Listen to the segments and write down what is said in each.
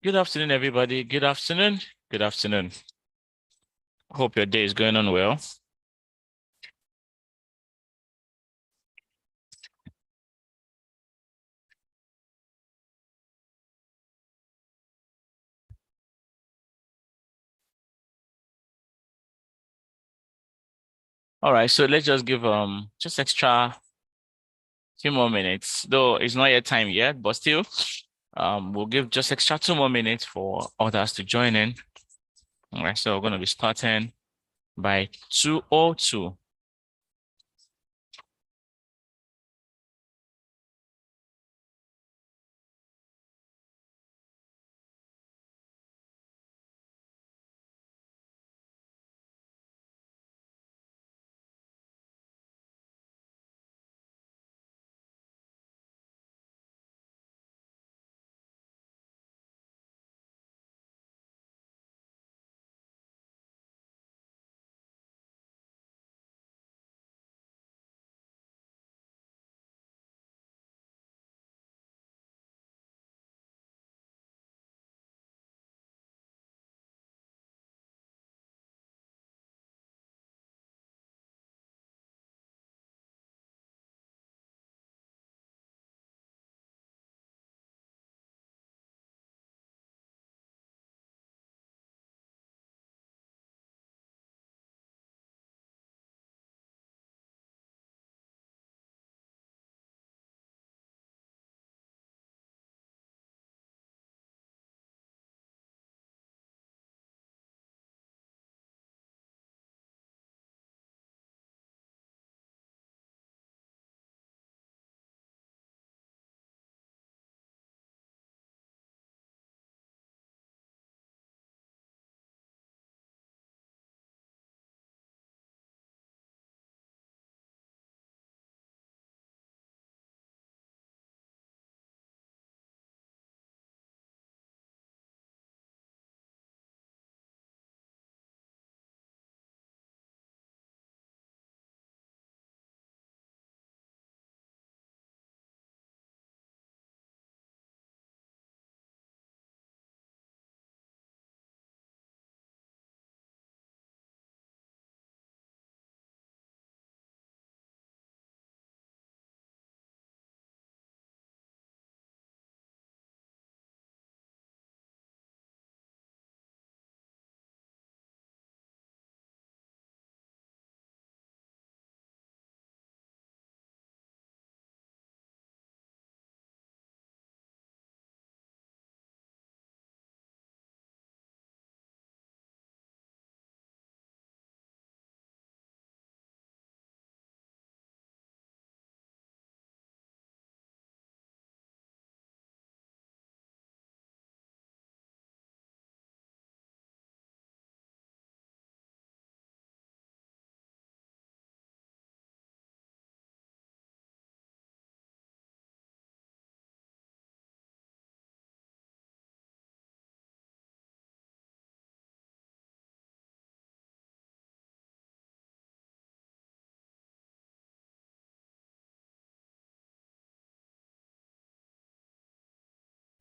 Good afternoon, everybody. Good afternoon. Good afternoon. Hope your day is going on well. All right, so let's just give just extra few more minutes. Though it's not yet time yet, but still, we'll give just extra 2 more minutes for others to join in. All right, so we're gonna be starting by 2:02.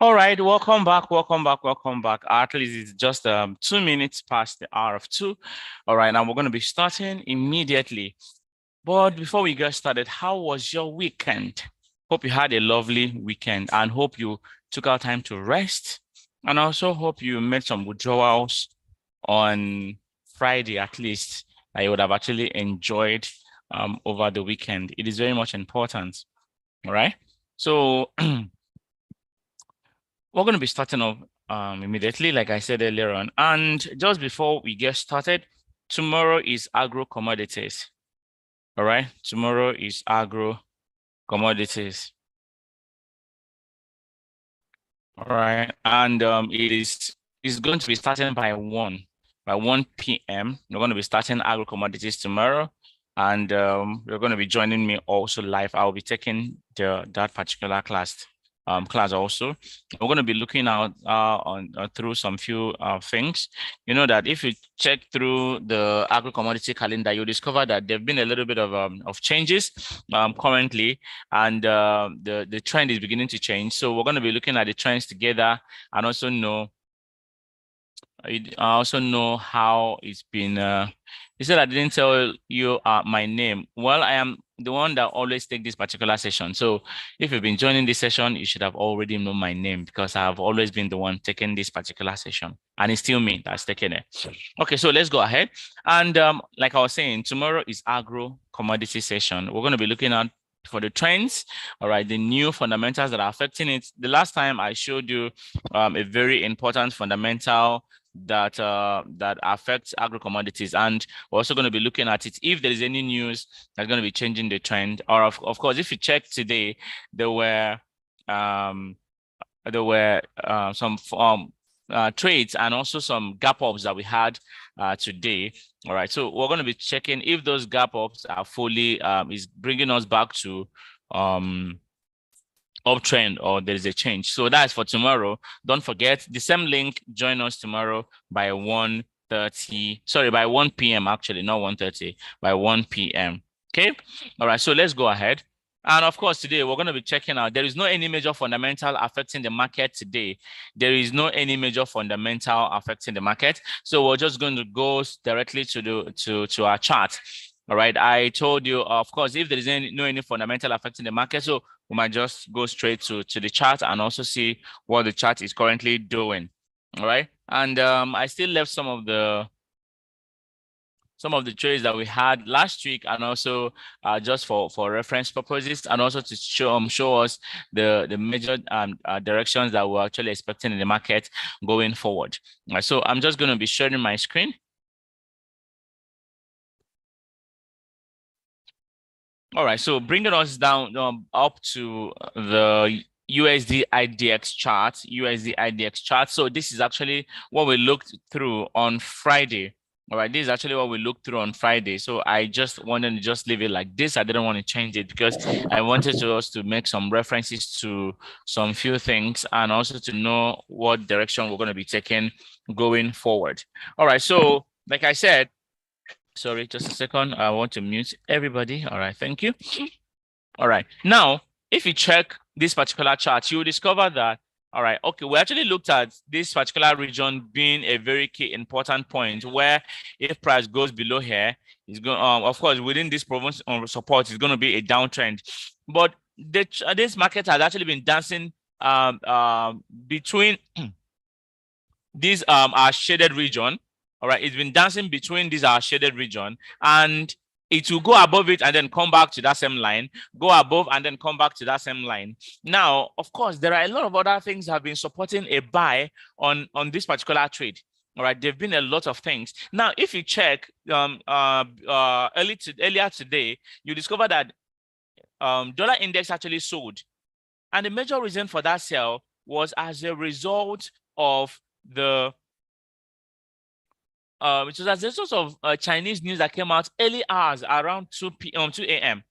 All right, welcome back, welcome back, welcome back. At least it's just 2 minutes past the hour of 2. All right, now we're going to be starting immediately. But before we get started, how was your weekend? Hope you had a lovely weekend and hope you took out time to rest. And also hope you made some withdrawals on Friday, at least, that you would have actually enjoyed over the weekend. It is very much important. All right. So we're going to be starting off immediately, like I said earlier on. And just before we get started, tomorrow is agro commodities. All right. Tomorrow is agro commodities. All right. And it's going to be starting by 1 p.m. We're going to be starting agro commodities tomorrow. And you're going to be joining me also live. I'll be taking that particular class class also. We're going to be looking out on through some few things. You know that if you check through the agro-commodity calendar, you'll discover that there've been a little bit of changes currently, and the trend is beginning to change. So we're going to be looking at the trends together, and also know I also know how it's been. You said I didn't tell you my name. Well, I am the one that always take this particular session. So if you've been joining this session, you should have already known my name because I have always been the one taking this particular session. And it's still me that's taking it. Okay, so let's go ahead. And like I was saying, tomorrow is agro commodity session. We're going to be looking at for the trends, all right, the new fundamentals that are affecting it. The last time I showed you a very important fundamental that that affects agro commodities, and we're also going to be looking at it if there is any news that's going to be changing the trend. Or of course, if you check today, there were some trades and also some gap ups that we had today. All right, so we're going to be checking if those gap ups are fully is bringing us back to uptrend or there is a change. So that's for tomorrow. Don't forget the same link. Join us tomorrow by 1:30. Sorry, by 1 p.m. actually, not 1:30, by 1 p.m. Okay. All right. So let's go ahead. And of course, today we're going to be checking out. There is no any major fundamental affecting the market today. There is no any major fundamental affecting the market. So we're just going to go directly to the to our chart. All right. I told you, of course, if there is any fundamental affecting the market, so we might just go straight to the chart and also see what the chart is currently doing. All right. And I still left some of the trades that we had last week, and also just for reference purposes, and also to show us the major directions that we're actually expecting in the market going forward. All right, so I'm just going to be sharing my screen. All right, so bringing us down up to the USD IDX chart. So this is actually what we looked through on Friday. All right, this is actually what we looked through on Friday. So I just wanted to just leave it like this. I didn't want to change it because I wanted us to make some references to some few things and also to know what direction we're going to be taking going forward. All right, so like I said, sorry, just a second. I want to mute everybody. All right, thank you. All right, now, if you check this particular chart, you will discover that, all right, okay, we actually looked at this particular region being a very key important point where if price goes below here, it's going, of course, within this province support, it's going to be a downtrend. But this market has actually been dancing between these our shaded region. All right, it's been dancing between these our shaded region, and it will go above it and then come back to that same line, go above and then come back to that same line. Now, of course, there are a lot of other things that have been supporting a buy on this particular trade. All right, there've been a lot of things. Now, if you check earlier today, you discover that dollar index actually sold, and the major reason for that sell was as a result of the which was as a result of Chinese news that came out early hours around 2 a.m.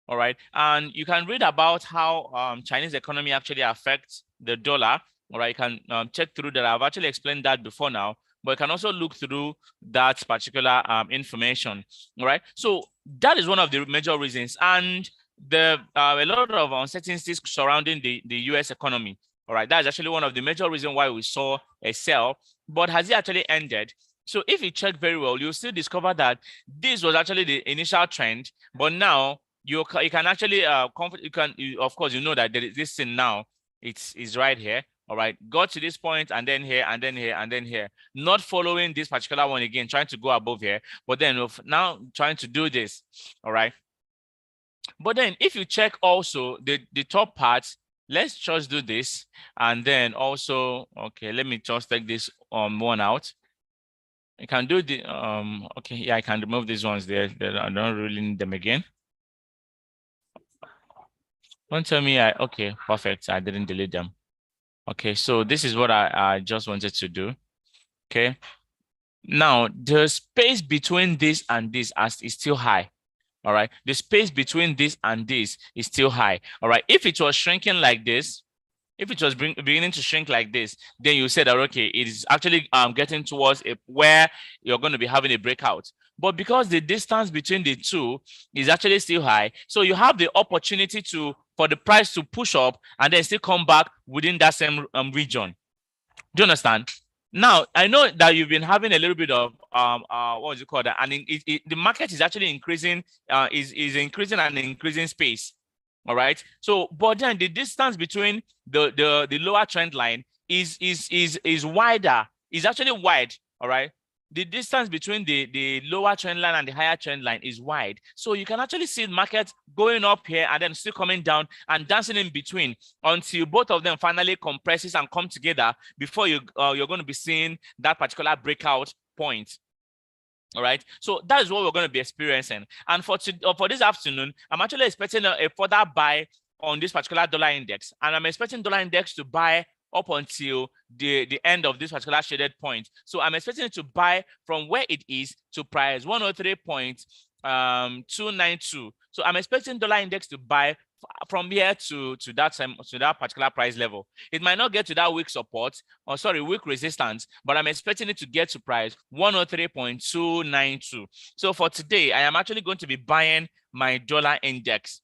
All right, and you can read about how Chinese economy actually affects the dollar. All right, you can check through that. I've actually explained that before now, but you can also look through that particular information. All right, so that is one of the major reasons, and the a lot of uncertainties surrounding the U.S. economy. All right, that's actually one of the major reasons why we saw a sell. But has it actually ended? So if you check very well, you'll still discover that this was actually the initial trend, but now you can actually of course you know that there is this thing now. It's right here. All right, got to this point and then here and then here and then here. Not following this particular one again, trying to go above here, but then now trying to do this. All right. But then if you check also the top part, let's just do this. And then also, okay, let me just take this one out. I can do the, okay, yeah, I can remove these ones there. I don't really need them again. Don't tell me okay, perfect. I didn't delete them. Okay, so this is what I just wanted to do. Okay. Now, the space between this and this is still high. All right. The space between this and this is still high. All right. If it was shrinking like this, If it was beginning to shrink like this, then you said that, okay, it is actually getting towards where you're going to be having a breakout. But because the distance between the two is actually still high, so you have the opportunity for the price to push up and then still come back within that same region. Do you understand? Now, I know that you've been having a little bit of what was it called? And the market is actually increasing, is increasing and increasing space. All right. So, but then the distance between the lower trend line is wider. Is actually wide. All right. The distance between the lower trend line and the higher trend line is wide. So you can actually see the market going up here and then still coming down and dancing in between until both of them finally compresses and come together before you're going to be seeing that particular breakout point. All right, so that is what we're going to be experiencing. And for this afternoon, I'm actually expecting a further buy on this particular dollar index, and I'm expecting dollar index to buy up until the end of this particular shaded point. So I'm expecting it to buy from where it is to price 103.292. So I'm expecting dollar index to buy from here to that particular price level. It might not get to that weak support, or sorry, weak resistance, but I'm expecting it to get to price 103.292. So for today, I am actually going to be buying my dollar index.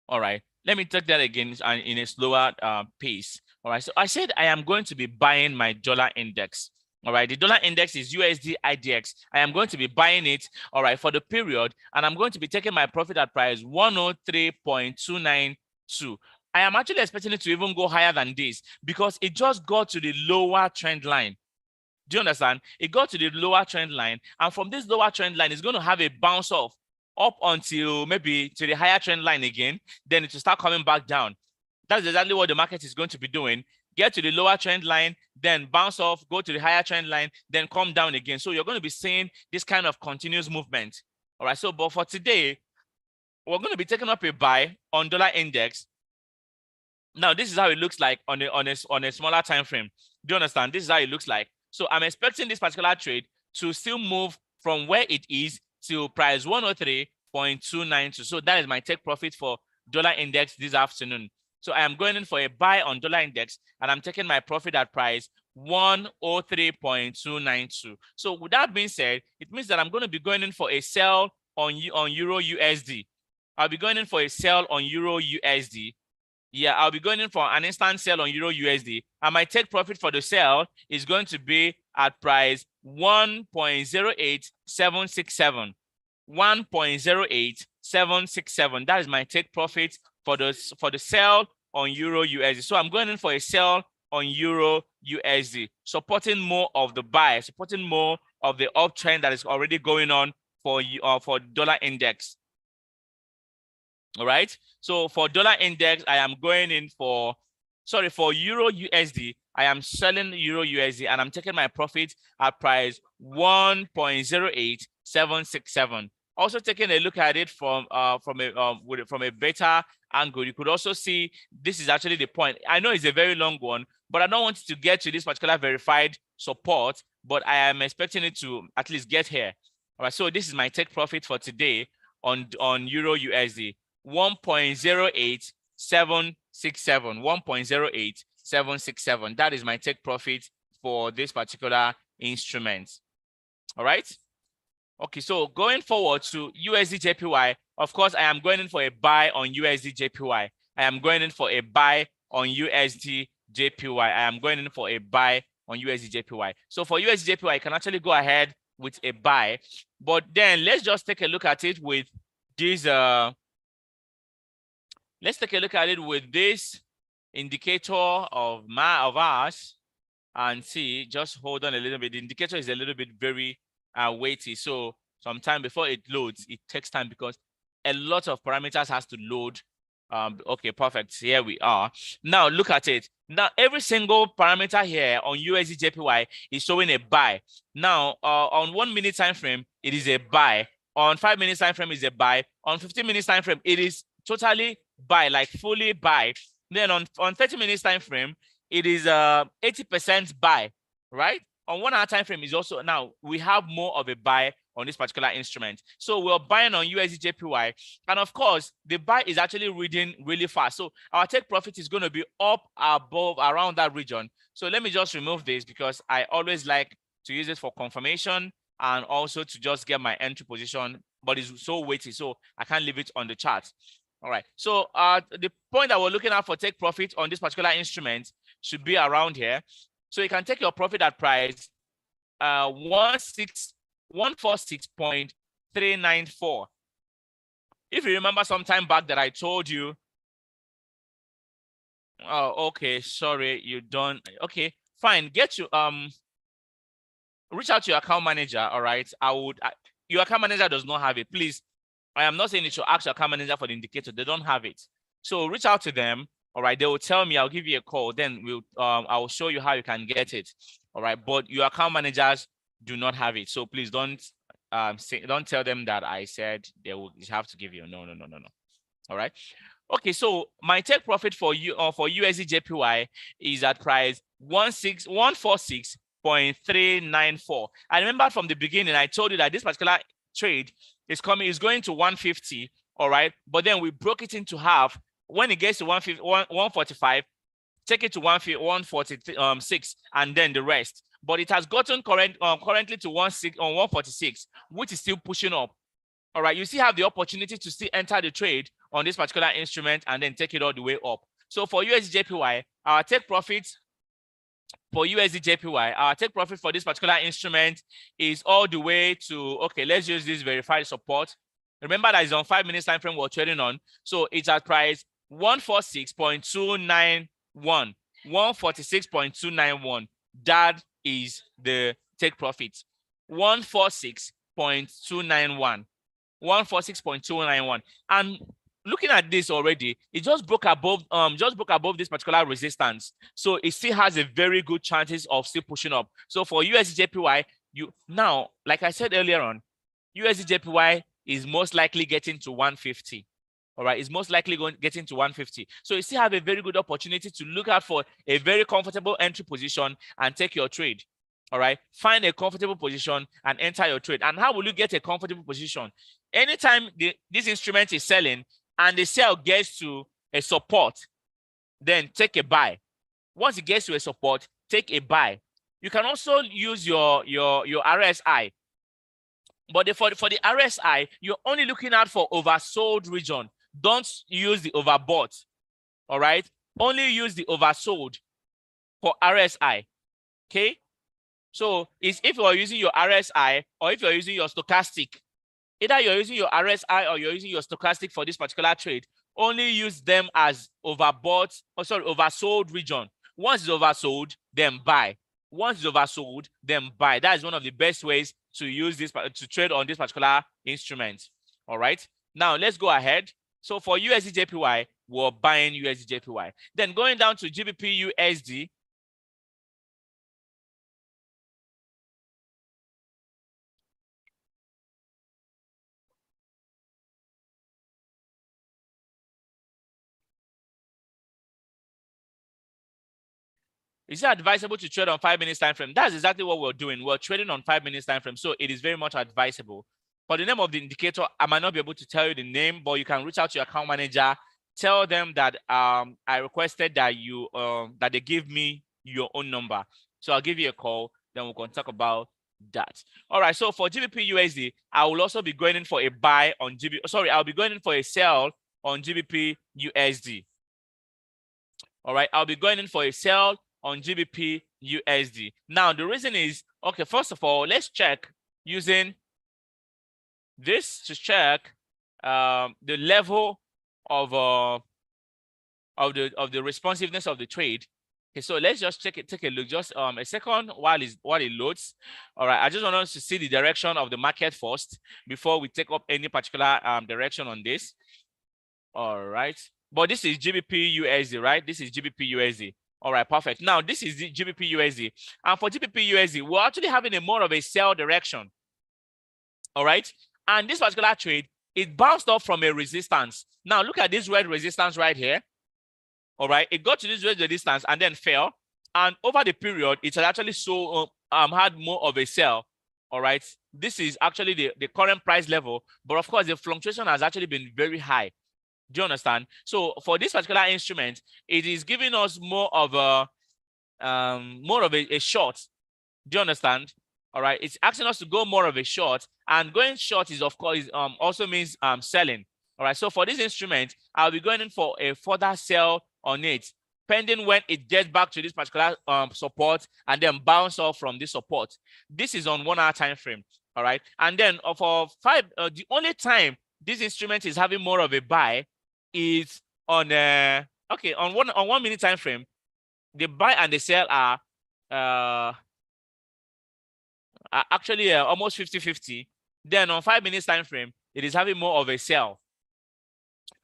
All right, let me take that again in a slower pace. All right, so I said I am going to be buying my dollar index. All right, the dollar index is USD IDX. I am going to be buying it, all right, for the period, and I'm going to be taking my profit at price 103.292. I am actually expecting it to even go higher than this because it just got to the lower trend line. Do you understand? It got to the lower trend line, and from this lower trend line, it's going to have a bounce off up until maybe to the higher trend line again. Then it will start coming back down. That's exactly what the market is going to be doing. Get to the lower trend line, then bounce off, go to the higher trend line, then come down again. So you're going to be seeing this kind of continuous movement. All right. So, but for today, we're going to be taking up a buy on dollar index. Now, this is how it looks like on a smaller time frame. Do you understand? This is how it looks like. So I'm expecting this particular trade to still move from where it is to price 103.292. So that is my take profit for dollar index this afternoon. So I am going in for a buy on dollar index, and I'm taking my profit at price 103.292. So with that being said, it means that I'm going to be going in for a sell on Euro USD. I'll be going in for a sell on Euro USD. Yeah, I'll be going in for an instant sell on Euro USD. And my take profit for the sell is going to be at price 1.08767. 1.08767. That is my take profit for the sell on Euro USD. So I'm going in for a sell on Euro USD, supporting more of the buy, supporting more of the uptrend that is already going on for dollar index. All right. So for dollar index, I am going in for Euro USD, I am selling Euro USD and I'm taking my profit at price 1.08767. Also taking a look at it from a better angle, you could also see this is actually the point. I know it's a very long one, but I don't want it to get to this particular verified support, but I am expecting it to at least get here. All right, so this is my take profit for today on Euro USD, 1.08767, 1.08767. That is my take profit for this particular instrument. All right. Okay, so going forward to USD JPY, of course, I am going in for a buy on USD JPY. I am going in for a buy on USD JPY. I am going in for a buy on USD JPY. So for USD JPY, I can actually go ahead with a buy, but then let's just take a look at it with this. Let's take a look at it with this indicator of ours and see. Just hold on a little bit. The indicator is a little bit very weighty, so sometime before it loads, it takes time because a lot of parameters has to load. Okay, perfect. Here we are. Now look at it. Now every single parameter here on USD JPY is showing a buy. Now on 1 minute time frame, it is a buy. On 5 minutes time frame is a buy. On 15 minutes time frame, it is totally buy, like fully buy. Then on 30 minutes time frame, it is 80% buy, right? On 1 hour time frame is also, now we have more of a buy on this particular instrument. So we're buying on USD/JPY, and of course, the buy is actually reading really fast. So our take profit is going to be up above around that region. So let me just remove this because I always like to use it for confirmation and also to just get my entry position, but it's so weighty, so I can't leave it on the chart. All right. So the point that we're looking at for take profit on this particular instrument should be around here. So you can take your profit at price 146.394. If you remember some time back that I told you, oh, okay, sorry, you don't. Okay, fine. Reach out to your account manager. All right. Your account manager does not have it. Please, I am not saying you should ask your account manager for the indicator. They don't have it. So reach out to them. All right. They will tell me. I'll give you a call. Then I will show you how you can get it. All right. But your account managers do not have it. So please don't tell them that I said they will have to give you. No. All right. Okay. So my take profit for USD/JPY is at price 146.394. I remember from the beginning, I told you that this particular trade is going to 150. All right. But then we broke it into half. When it gets to 145, take it to 146, and then the rest. But it has gotten currently to 146, which is still pushing up. All right. You still have the opportunity to still enter the trade on this particular instrument and then take it all the way up. So for USD/JPY, our take profit for USD/JPY, our take profit for this particular instrument is all the way to, okay, let's use this verified support. Remember that it's on 5 minutes time frame we're trading on. So it's at price 146.291. 146.291. That is the take profit. 146.291. 146.291. And looking at this already, it just broke above this particular resistance. So it still has a very good chances of still pushing up. So for USD/JPY, now, like I said earlier on, USD/JPY is most likely getting to 150. All right, it's most likely getting to 150. So you still have a very good opportunity to look out for a very comfortable entry position and take your trade. All right, find a comfortable position and enter your trade. And how will you get a comfortable position? Anytime this instrument is selling and the sell gets to a support, then take a buy. Once it gets to a support, take a buy. You can also use your RSI. But for the RSI, you're only looking out for oversold region. Don't use the overbought. All right? Only use the oversold for RSI. Okay? So it's if you're using your RSI or if you're using your stochastic. Either you're using your RSI or you're using your stochastic for this particular trade. Only use them as oversold region. Once it's oversold, then buy. Once it's oversold, then buy. That is one of the best ways to use this to trade on this particular instrument. All right. Now let's go ahead. So for USD/JPY, we're buying USD/JPY. Then going down to GBP/USD. Is it advisable to trade on 5 minutes time frame? That's exactly what we're doing. We're trading on 5 minutes time frame, so it is very much advisable. For the name of the indicator, I might not be able to tell you the name, but you can reach out to your account manager, tell them that I requested that that they give me your own number. So I'll give you a call, then we can talk about that. All right. So for GBP/USD, I will also be going in for a buy on I'll be going in for a sell on GBP/USD. All right. I'll be going in for a sell on GBP/USD. Now the reason is, okay, first of all, let's check using this to check the level of the responsiveness of the trade. Okay, so let's just take a look. Just a second while it loads. All right, I just want us to see the direction of the market first before we take up any particular direction on this. All right, but this is GBP/USD, right? This is GBP/USD. All right, perfect. Now this is the GBP/USD, and for GBP/USD, we're actually having a more of a sell direction. All right, and this particular trade, it bounced off from a resistance. Now look at this red resistance right here. All right, it got to this red resistance and then fell, and over the period, it had actually had more of a sell. All right. This is actually the current price level, but of course the fluctuation has actually been very high. Do you understand? So for this particular instrument, it is giving us more of a short. Do you understand? All right. It's asking us to go more of a short, and going short is of course also means selling. All right. So for this instrument, I'll be going in for a further sell on it, pending when it gets back to this particular support and then bounce off from this support. This is on 1 hour time frame. All right. And then for the only time this instrument is having more of a buy is on on 1 minute time frame. The buy and the sell are actually almost 50-50. Then on 5 minutes time frame, it is having more of a sell.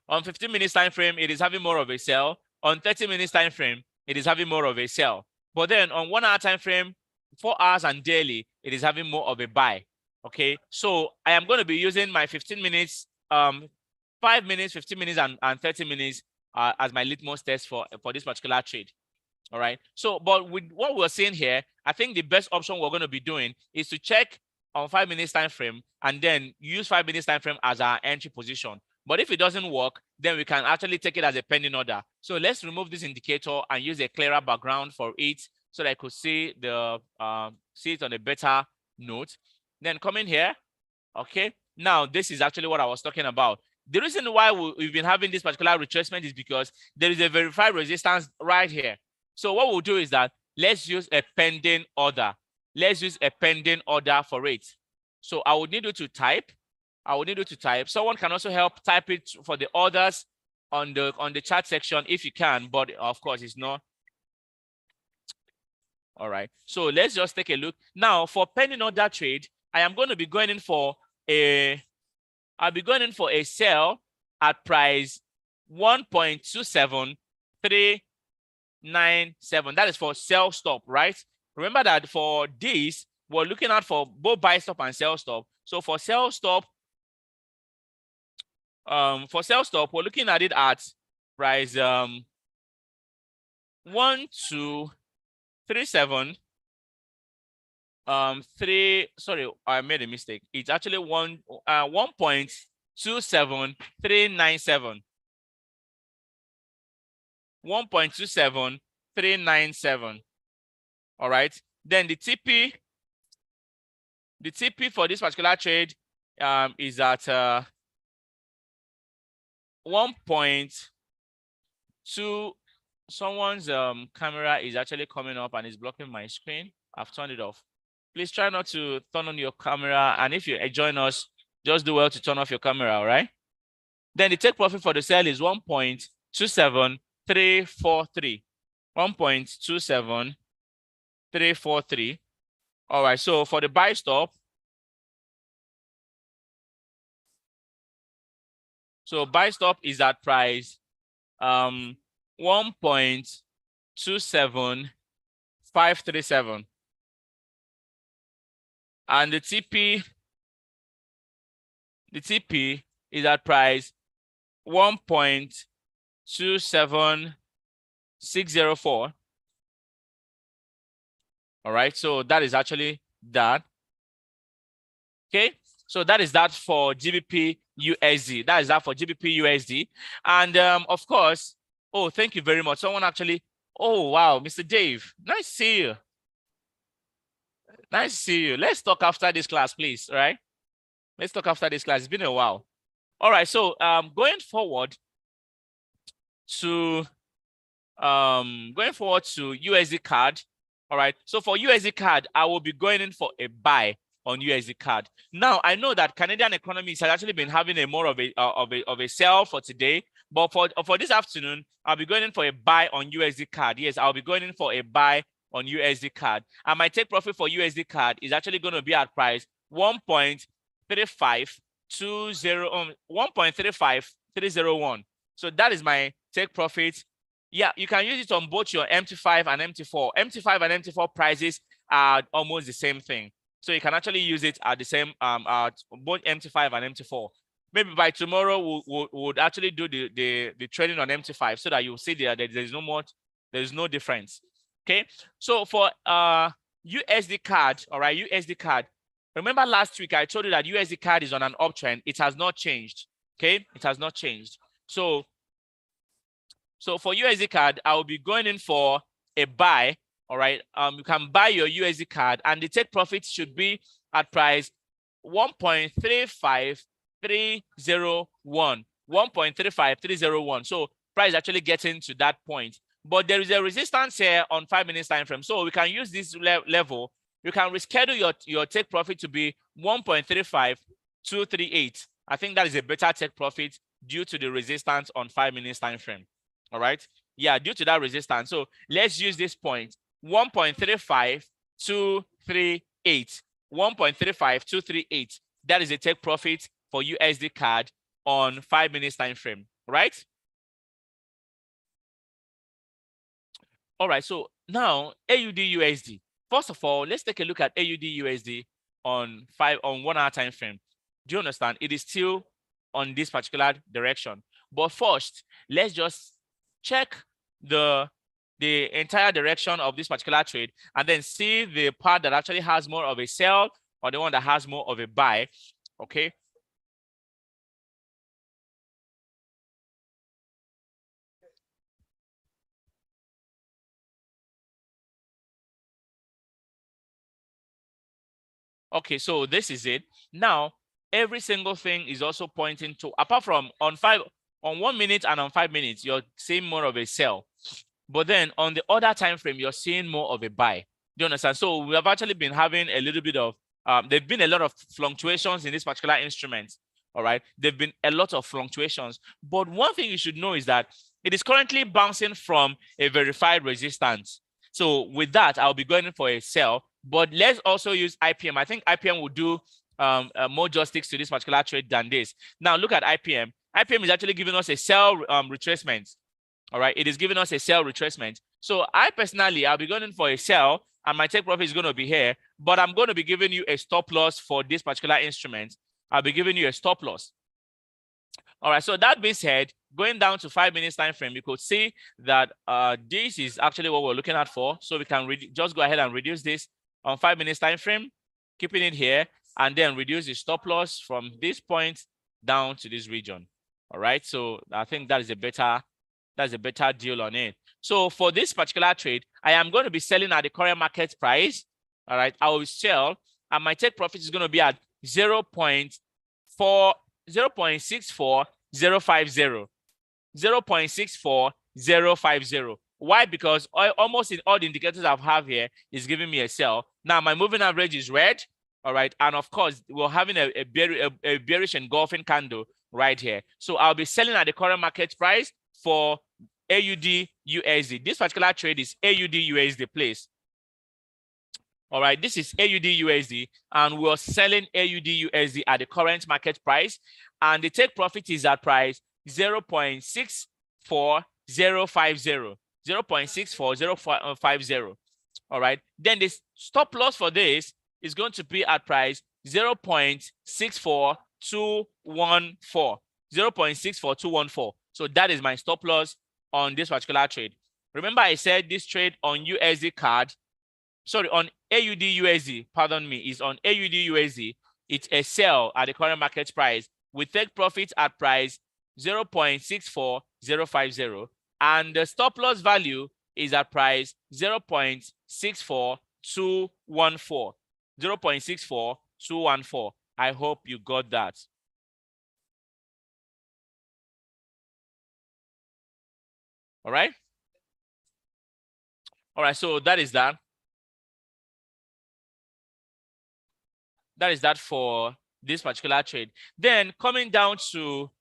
On 15 minutes time frame, it is having more of a sell. On 30 minutes time frame, it is having more of a sell. But then on 1 hour time frame, 4 hours and daily, it is having more of a buy. Okay, so I am going to be using my 15 minutes, 5 minutes, 15 minutes, and 30 minutes as my litmus test for this particular trade. All right. So, but with what we're seeing here, I think the best option we're going to be doing is to check on 5 minutes time frame and then use 5 minutes time frame as our entry position. But if it doesn't work, then we can actually take it as a pending order. So let's remove this indicator and use a clearer background for it so that I could see the see it on a better note. Then come in here. Okay. Now this is actually what I was talking about. The reason why we've been having this particular retracement is because there is a verified resistance right here. So what we'll do is that let's use a pending order. Let's use a pending order for it. So I would need you to type. Someone can also help type it for the orders on the chat section if you can, but of course it's not. All right. So let's just take a look. Now for pending order trade, I am going to be going in for I'll be going in for a sell at price 1.27397. That is for sell stop, right? Remember that for this, we're looking out for both buy stop and sell stop. So for sell stop, we're looking at it at price 1237. Sorry, I made a mistake. It's actually 1.27397. 1.27397. All right. Then the TP for this particular trade is at 1.2. Someone's camera is actually coming up and is blocking my screen. I've turned it off. Please try not to turn on your camera, and if you join us, just do well to turn off your camera. All right. Then the take profit for the sell is 1.27343. 1.27343. All right. So for the buy stop, is at price 1.27537. And the TP is at price 1.27604. All right, so that is actually that. Okay, so that is that for GBP USD. That is that for GBP USD. And of course, oh, thank you very much. Someone actually, oh, wow, Mr. Dave, nice to see you. Nice to see you. Let's talk after this class, please. All right. Let's talk after this class. It's been a while. All right. So going forward to USD CAD. All right. So for USD CAD, I will be going in for a buy on USD CAD. Now I know that Canadian economies has actually been having a more of a sell for today, but for this afternoon, I'll be going in for a buy on USD CAD. Yes, I'll be going in for a buy on USD CAD, and my take profit for USD CAD is actually going to be at price 1.35301. So that is my take profit. Yeah, you can use it on both your MT5 and MT4. MT5 and MT4 prices are almost the same thing. So you can actually use it at the same both MT5 and MT4. Maybe by tomorrow we'll actually do the trading on MT5 so that you'll see there's no difference. Okay. So for USD CAD, all right, USD CAD, Remember last week, I told you that USD CAD is on an uptrend. It has not changed. Okay, it has not changed. So for USD CAD, I will be going in for a buy. All right. You can buy your USD CAD, and the take profit should be at price 1.35301. 1.35301. So price actually getting to that point. But there is a resistance here on 5 minutes time frame. So we can use this level. You can reschedule your take profit to be 1.35238. I think that is a better take profit due to the resistance on 5 minutes time frame. All right. Yeah, due to that resistance. So let's use this point, 1.35238. 1.35238. That is a take profit for USD CAD on 5 minutes time frame, right? All right, so now AUD USD. First of all, let's take a look at AUD USD on 1 hour time frame. Do you understand? It is still on this particular direction. But first, let's just check the entire direction of this particular trade and then see the part that actually has more of a sell or the one that has more of a buy. Okay. Okay, so this is it. Now, every single thing is also pointing to, apart from on 1 minute and on 5 minutes, you're seeing more of a sell. But then on the other time frame, you're seeing more of a buy. Do you understand? So we have actually been having a little bit of, there've been a lot of fluctuations in this particular instrument. All right. There've been a lot of fluctuations. But one thing you should know is that it is currently bouncing from a verified resistance. So with that, I'll be going in for a sell. But let's also use IPM. I think IPM will do more justice to this particular trade than this. Now look at IPM. IPM is actually giving us a sell retracement. All right, it is giving us a sell retracement. So I personally, I'll be going in for a sell, and my take profit is going to be here. But I'm going to be giving you a stop loss for this particular instrument. I'll be giving you a stop loss. All right, so that being said, going down to 5 minutes time frame, you could see that this is actually what we're looking at for. So we can just go ahead and reduce this on 5 minutes time frame, keeping it here, and then reduce the stop loss from this point down to this region. All right, so I think that is a better deal on it. So for this particular trade, I am going to be selling at the current market price. All right, I will sell, and my take profit is going to be at 0.64050. 0.64050. Why? Because almost in all the indicators I have here is giving me a sell. Now my moving average is red. All right, and of course we're having a bearish engulfing candle right here. So I'll be selling at the current market price for AUD USD. This particular trade is AUD USD, please. All right, this is AUD USD, and we're selling AUD USD at the current market price, and the take profit is at price 0.64050. 0.64050. All right, then the stop loss for this is going to be at price 0.64214. 0.64214. So that is my stop loss on this particular trade. Remember, I said this trade on USD CAD, sorry, on AUD USD, pardon me, is on AUD USD. It's a sell at the current market price. We take profits at price 0.64050, and the stop loss value is at price 0.64214. 0.64214. I hope you got that. All right. All right, so that is that. That is that for this particular trade. Then coming down to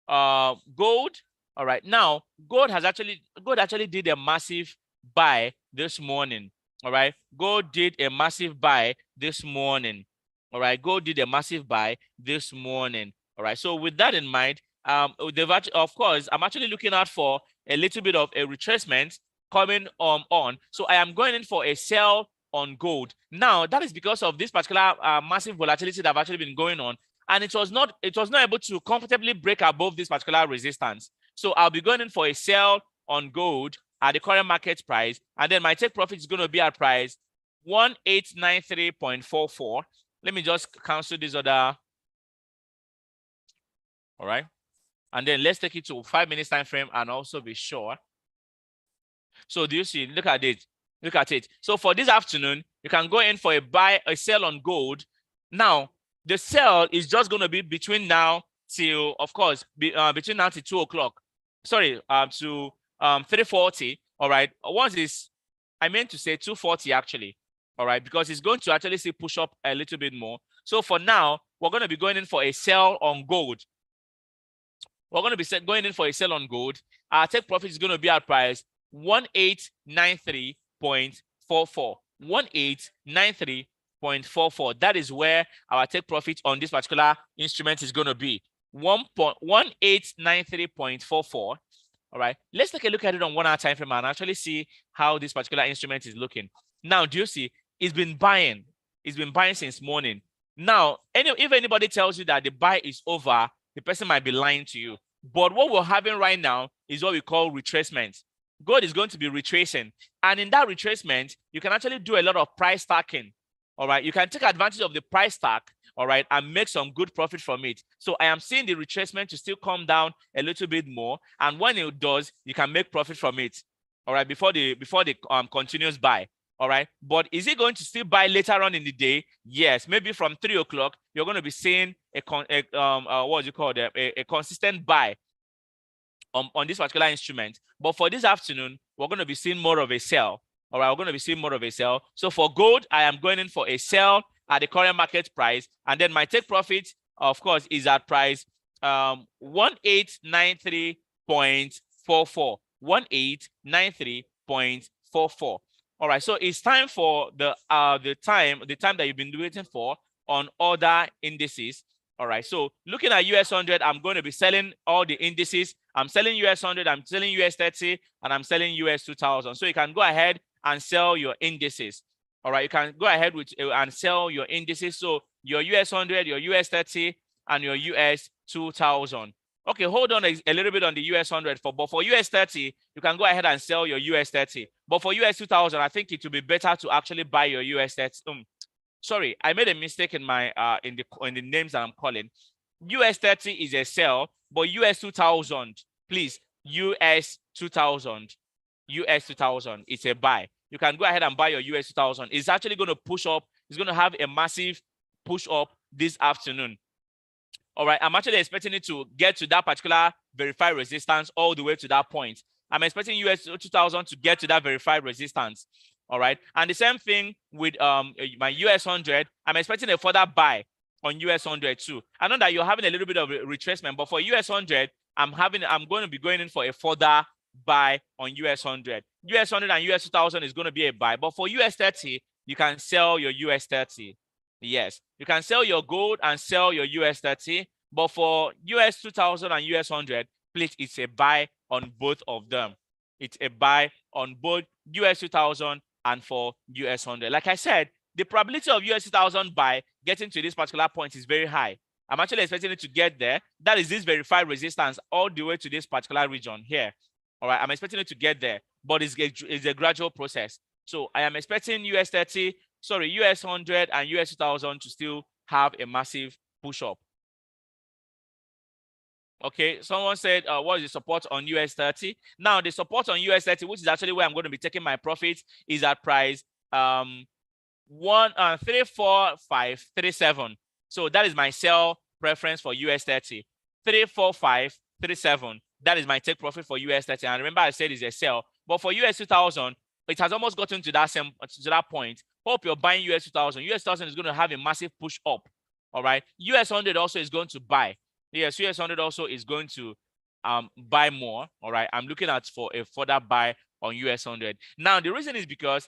gold. All right, now gold actually did a massive buy this morning. All right, gold did a massive buy this morning. All right, gold did a massive buy this morning. All right, so with that in mind, of course, I'm actually looking out for a little bit of a retracement coming on. So I am going in for a sell on gold. Now that is because of this particular massive volatility that have actually been going on, and it was not able to comfortably break above this particular resistance. So I'll be going in for a sell on gold at the current market price, and then my take profit is going to be at price 1893.44. Let me just cancel this other. All right. And then let's take it to 5 minutes time frame and also be sure. So do you see? Look at it. Look at it. So for this afternoon, you can go in for a sell on gold. Now, the sell is just going to be between now till, of course, between now till 2 o'clock. Sorry, to 3:40. All right. Once is, I meant to say 2:40 actually. All right, because it's going to actually see push up a little bit more. So for now, we're going to be going in for a sell on gold. We're going to be going in for a sell on gold. Our take profit is going to be at price 1893.44. 1893.44. That is where our take profit on this particular instrument is going to be. 1893.44. All right. Let's take a look at it on 1 hour time frame and actually see how this particular instrument is looking. Now, do you see? It's been buying. It's been buying since morning. Now, if anybody tells you that the buy is over, the person might be lying to you. But what we're having right now is what we call retracement. Gold is going to be retracing. And in that retracement, you can actually do a lot of price stacking. All right. You can take advantage of the price stack, all right, and make some good profit from it. So I am seeing the retracement to still come down a little bit more. And when it does, you can make profit from it. All right, before the continuous buy. All right. But is it going to still buy later on in the day? Yes. Maybe from 3 o'clock, you're going to be seeing a consistent buy on this particular instrument. But for this afternoon, we're going to be seeing more of a sell. All right. We're going to be seeing more of a sell. So for gold, I am going in for a sell at the current market price. And then my take profit, of course, is at price 1893.44. 1893.44. All right, so it's time for the time that you've been waiting for on other indices. All right, so looking at US 100, I'm going to be selling all the indices. I'm selling US 100, I'm selling US 30, and I'm selling US 2000. So you can go ahead and sell your indices. All right, you can go ahead with and sell your indices. So your US 100, your US 30, and your US 2000. Okay, hold on a little bit on the US 100 but for US 30, you can go ahead and sell your US 30. But for US 2000, I think it would be better to actually buy your US 30. Sorry, I made a mistake in my in the names that I'm calling. US 30 is a sell, but US 2000, please, US 2000, US 2000, it's a buy. You can go ahead and buy your US 2000. It's actually going to push up. It's going to have a massive push up this afternoon. All right, I'm actually expecting it to get to that particular verified resistance all the way to that point. I'm expecting US 2000 to get to that verified resistance. All right, and the same thing with my US 100. I'm expecting a further buy on US 100 too. I know that you're having a little bit of a retracement, but for US 100, I'm going to be going in for a further buy on US 100. US 100 and US 2000 is going to be a buy, but for US 30, you can sell your US 30. Yes, you can sell your gold and sell your US 30, but for US 2000 and US 100, please, it's a buy on both of them. It's a buy on both US 2000 and for US 100. Like I said, the probability of US 2000 buy getting to this particular point is very high. I'm actually expecting it to get there. That is this verified resistance all the way to this particular region here. All right, I'm expecting it to get there, but it's a gradual process. So I am expecting US 30, sorry, US 100 and US 2000 to still have a massive push up. Okay, someone said, what is the support on US 30? Now, the support on US 30, which is actually where I'm going to be taking my profits, is at price 34537. So that is my sell preference for US 30. 34537. That is my take profit for US 30. And remember, I said it's a sell. But for US 2000, it has almost gotten to that point. Hope you're buying US 2000. US 2000 is going to have a massive push up. All right. US 100 also is going to buy. Yes, US 100 also is going to buy more. All right. I'm looking at for a further buy on US 100. Now, the reason is because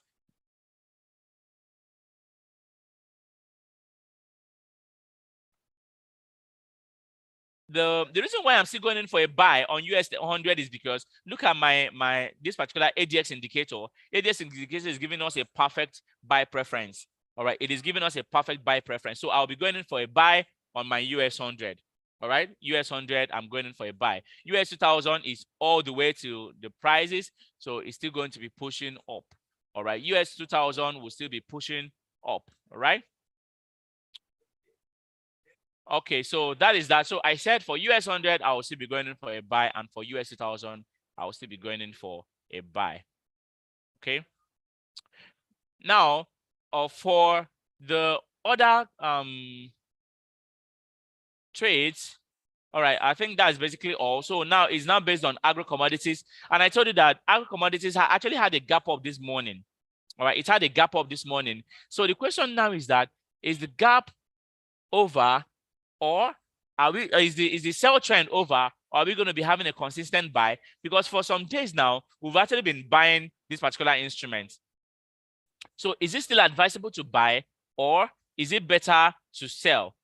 the reason why I'm still going in for a buy on US 100 is because look at this particular ADX indicator. ADX indicator is giving us a perfect buy preference. All right, it is giving us a perfect buy preference. So I'll be going in for a buy on my US 100. All right, US 100, I'm going in for a buy. US 2000 is all the way to the prices, so it's still going to be pushing up. All right, US 2000 will still be pushing up. All right. Okay, so that is that. So I said for US 100, I will still be going in for a buy, and for US 2000, I will still be going in for a buy. Okay. Now, for the other trades, all right, I think that's basically all. So now it's now based on agro commodities, and I told you that agro commodities actually had a gap up this morning. All right, it had a gap up this morning. So the question now is that, is the gap over, or is the sell trend over, or are we going to be having a consistent buy? Because for some days now, we've actually been buying this particular instrument. So is it still advisable to buy, or is it better to sell?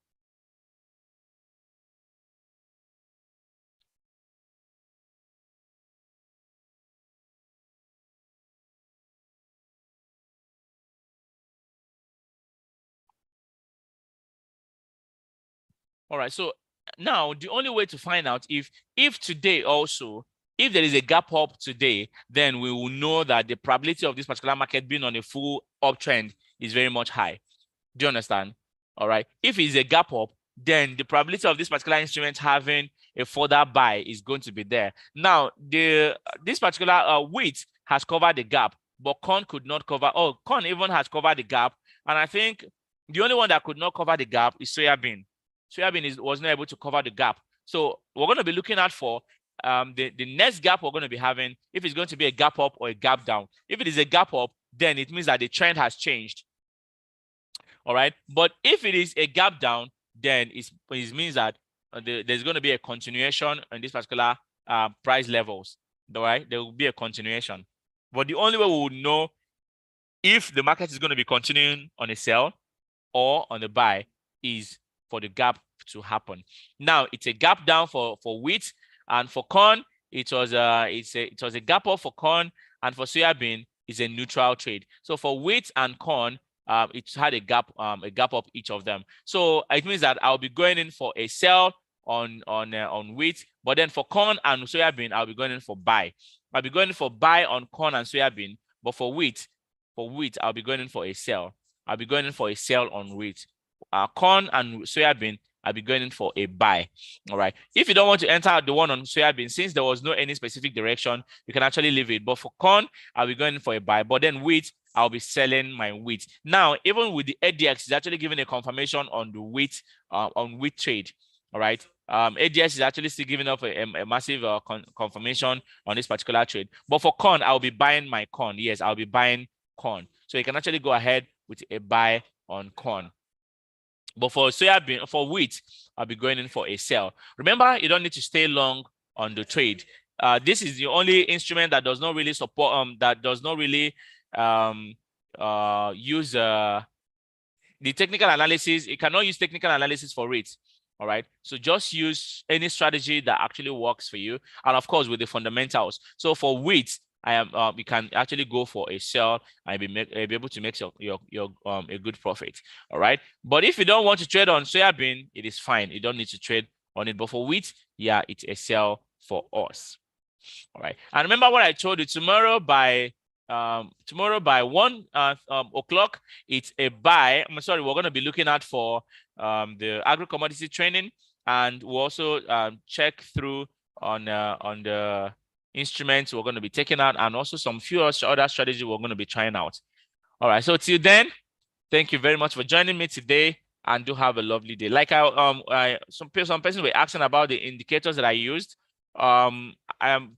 All right, so now the only way to find out if today also, if there is a gap up today, then we will know that the probability of this particular market being on a full uptrend is very much high. Do you understand? All right. If it's a gap up, then the probability of this particular instrument having a further buy is going to be there. Now, this particular wheat has covered the gap, but corn could not cover. Oh, corn even has covered the gap, and I think the only one that could not cover the gap is soybean. Soybean was not able to cover the gap. So we're going to be looking out for the next gap we're going to be having, if it's going to be a gap up or a gap down. If it is a gap up, then it means that the trend has changed. All right. But if it is a gap down, then it means that there's going to be a continuation on this particular price levels. All right. There will be a continuation. But the only way we will know if the market is going to be continuing on a sell or on a buy is for the gap to happen. Now it's a gap down for wheat, and for corn it was a gap up for corn, and for soybean it's a neutral trade. So for wheat and corn, it had a gap up each of them. So it means that I'll be going in for a sell on wheat, but then for corn and soybean I'll be going in for buy. I'll be going in for buy on corn and soybean, but for wheat I'll be going in for a sell. I'll be going in for a sell on wheat. Corn and soybean, I'll be going in for a buy. All right. If you don't want to enter the one on soybean, since there was no any specific direction, you can actually leave it. But for corn, I'll be going in for a buy. But then wheat, I'll be selling my wheat. Now, even with the ADX, it's actually giving a confirmation on the wheat trade. All right. ADX is actually still giving up a massive confirmation on this particular trade. But for corn, I'll be buying my corn. Yes, I'll be buying corn. So you can actually go ahead with a buy on corn. But for soybean, for wheat, I'll be going in for a sell. Remember, you don't need to stay long on the trade. This is the only instrument that does not really support, that does not really use the technical analysis. It cannot use technical analysis for it. All right. So just use any strategy that actually works for you. And of course, with the fundamentals. So for wheat, you can actually go for a sell and be able to make your a good profit. All right. But if you don't want to trade on soybean, it is fine. You don't need to trade on it. But for wheat, yeah, it's a sell for us. All right. And remember what I told you, tomorrow by 1 o'clock, it's a buy. I'm sorry, we're going to be looking out for the agro commodity training, and we'll also check through on the instruments we're going to be taking out, and also some few other strategies we're going to be trying out. All right. So till then, thank you very much for joining me today, and do have a lovely day. Like some persons were asking about the indicators that I used.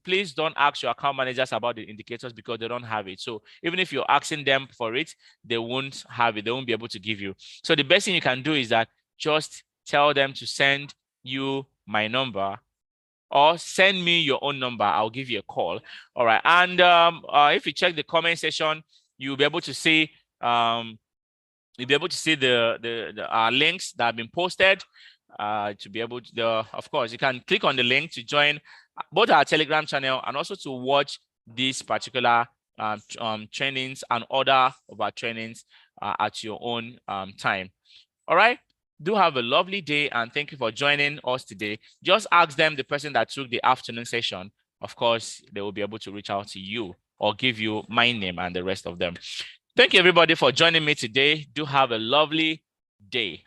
Please don't ask your account managers about the indicators because they don't have it. So even if you're asking them for it, they won't have it. They won't be able to give you. So the best thing you can do is that just tell them to send you my number, or send me your own number. I'll give you a call. All right. And if you check the comment section, you'll be able to see the links that have been posted. To be able to, of course, you can click on the link to join both our Telegram channel and also to watch these particular trainings and other of our trainings at your own time. All right. Do have a lovely day, and thank you for joining us today. Just ask them, the person that took the afternoon session. Of course, they will be able to reach out to you or give you my name and the rest of them. Thank you, everybody, for joining me today. Do have a lovely day.